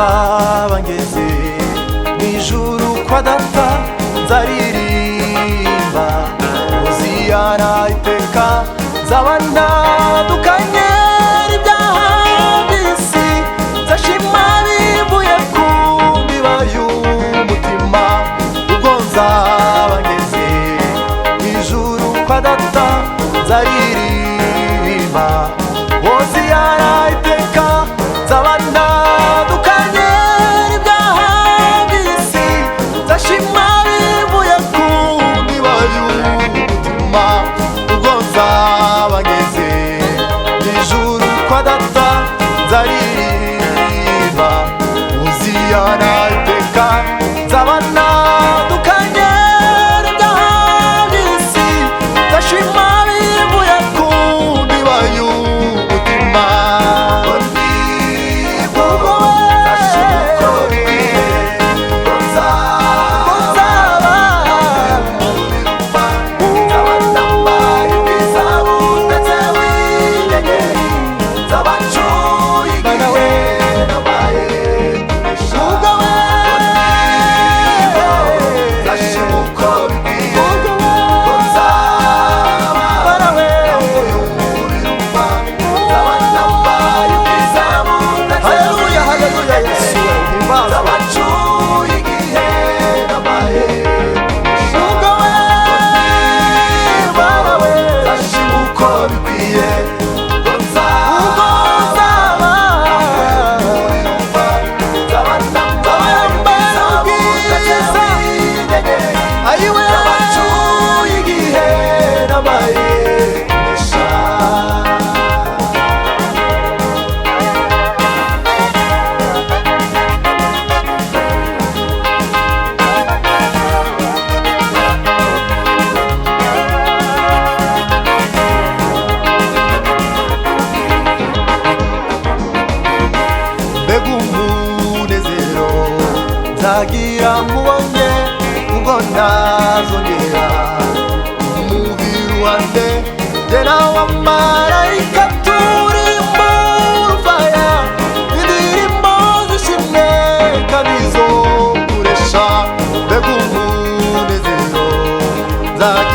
nzaba ngeze mw'ijuru kwa data nzaririmba hoziyana iteka nzaba ntandukanye n'ibyaha by'isi nzashima bivuye ku ndiba y'umutima ubwo nzaba ngeze mw'ijuru kwa data nzaririmba hoziyana iteka nzaba ntandukanye n'ibyaha by'isi nzashima bivuye ku ndiba y'umutima ubwo nzaba ngeze mw'ijuru kwa data nzaririmba hoziyana iteka nzaba ntandukanye n'ibyaha by'isi nzashima bivuye ku ndiba y'umutima nzagira nkubonye ubwo ntazongera umubiri wanjye jye n'abamarayika turi mu rufaya indirimbo zishimwe kandi zo kuresha mbega umunezero nzagira